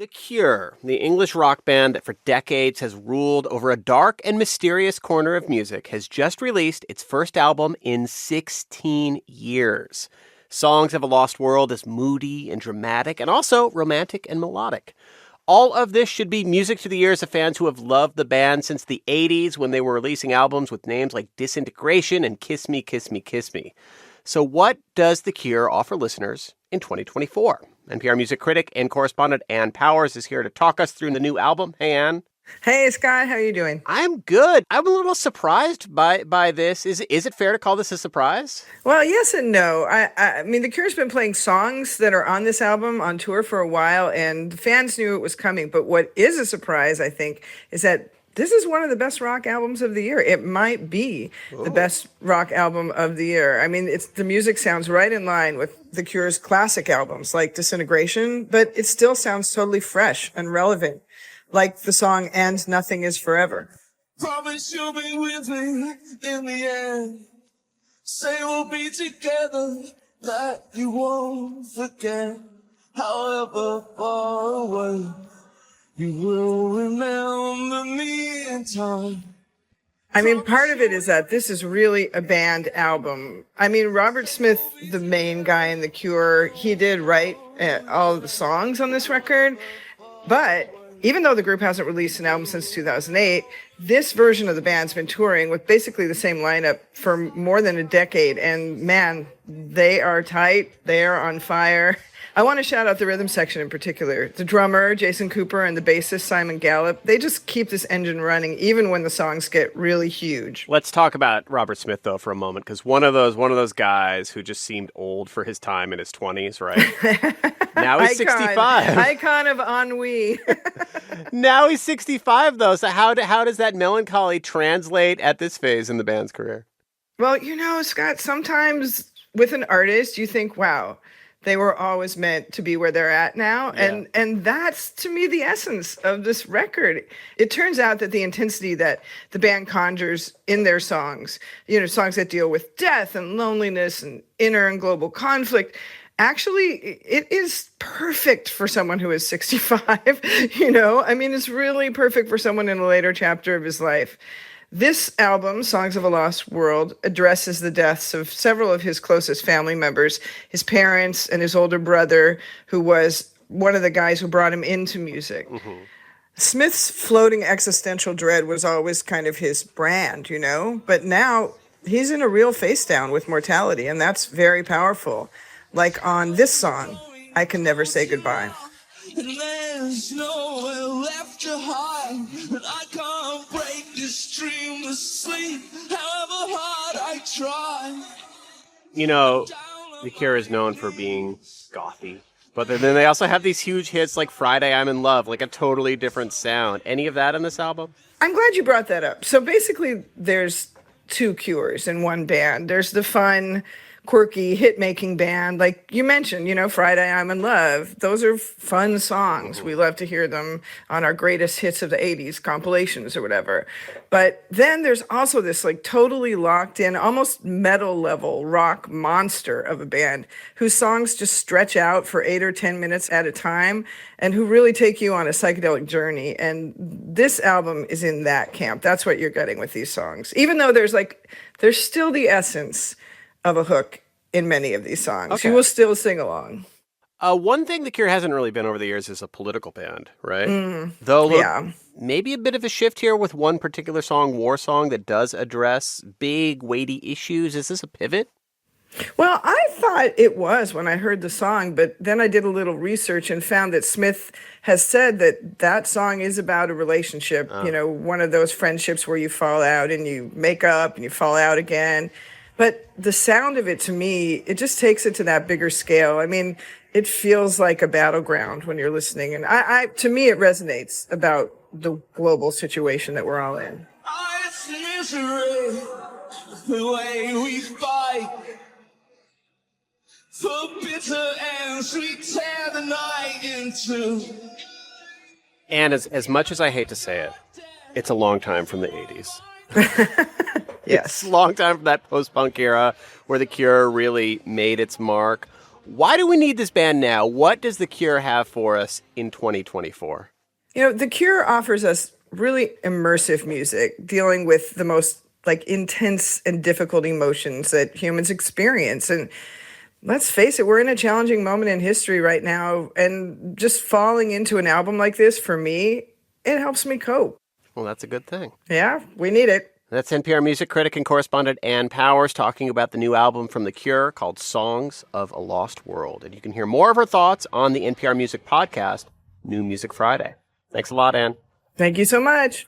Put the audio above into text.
The Cure, the English rock band that for decades has ruled over a dark and mysterious corner of music, has just released its first album in 16 years. Songs of a Lost World is moody and dramatic and also romantic and melodic. All of this should be music to the ears of fans who have loved the band since the 80s when they were releasing albums with names like Disintegration and Kiss Me, Kiss Me, Kiss Me. So what does The Cure offer listeners in 2024? NPR music critic and correspondent Ann Powers is here to talk us through the new album. Hey, Ann. Hey, Scott. How are you doing? I'm good. I'm a little surprised by this. Is it fair to call this a surprise? Well, yes and no. I mean, The Cure's been playing songs that are on this album on tour for a while, and fans knew it was coming. But what is a surprise, I think, is that this is one of the best rock albums of the year. It might be the best rock album of the year. I mean, the music sounds right in line with The Cure's classic albums like Disintegration, but it still sounds totally fresh and relevant, like the song And Nothing Is Forever. Promise you'll be with me in the end. Say we'll be together, that you won't forget. However far away, you will remember me in time. I mean, part of it is that this is really a band album. I mean, Robert Smith, the main guy in The Cure, he did write all of the songs on this record. But even though the group hasn't released an album since 2008, this version of the band's been touring with basically the same lineup for more than a decade. And man, they are tight. They are on fire. I want to shout out the rhythm section in particular. The drummer, Jason Cooper, and the bassist, Simon Gallup, they just keep this engine running even when the songs get really huge. Let's talk about Robert Smith, though, for a moment, because one of those guys who just seemed old for his time in his 20s, right? Now he's 65. Icon of ennui. Now he's 65, though. So how does that melancholy translate at this phase in the band's career? Well, you know, Scott, sometimes with an artist, you think, wow, they were always meant to be where they're at now. Yeah. And that's, to me, the essence of this record. It turns out that the intensity that the band conjures in their songs, you know, songs that deal with death and loneliness and inner and global conflict, actually, it is perfect for someone who is 65, you know? I mean, it's really perfect for someone in a later chapter of his life. This album, Songs of a Lost World, addresses the deaths of several of his closest family members, his parents and his older brother, who was one of the guys who brought him into music. Mm-hmm. Smith's floating existential dread was always kind of his brand, you know? But now he's in a real face down with mortality, and that's very powerful. Like on this song, I Can Never Say Goodbye. And there's nowhere left to hide, and I can't break this dream to sleep, however hard I try. You know, The Cure is known for being gothy, but then they also have these huge hits like Friday I'm in Love, like a totally different sound. Any of that in this album? I'm glad you brought that up. So basically, there's two Cures in one band. There's the fun, quirky hit-making band, like you mentioned, you know, Friday I'm in Love. Those are fun songs. We love to hear them on our greatest hits of the 80s compilations or whatever. But then there's also this like totally locked in, almost metal level rock monster of a band whose songs just stretch out for 8 or 10 minutes at a time and who really take you on a psychedelic journey. And this album is in that camp. That's what you're getting with these songs. Even though there's still the essence of a hook in many of these songs. Okay. You will still sing along. One thing The Cure hasn't really been over the years is a political band, right? Though, look, maybe a bit of a shift here with one particular song, War Song, that does address big, weighty issues. Is this a pivot? Well, I thought it was when I heard the song, but then I did a little research and found that Smith has said that song is about a relationship, you know, one of those friendships where you fall out and you make up and you fall out again. But the sound of it, to me, it just takes it to that bigger scale. I mean, it feels like a battleground when you're listening. And to me, it resonates about the global situation that we're all in. It's misery, the way we fight. For bitter ends, we tear the night into. And as much as I hate to say it, it's a long time from the 80s. Yes. It's a long time from that post-punk era where The Cure really made its mark. Why do we need this band now? What does The Cure have for us in 2024? The Cure offers us really immersive music, dealing with the most intense and difficult emotions that humans experience. And let's face it, we're in a challenging moment in history right now. And just falling into an album like this, for me, it helps me cope. Well, that's a good thing. Yeah, we need it. That's NPR music critic and correspondent Ann Powers talking about the new album from The Cure called Songs of a Lost World. And you can hear more of her thoughts on the NPR Music podcast, New Music Friday. Thanks a lot, Ann. Thank you so much.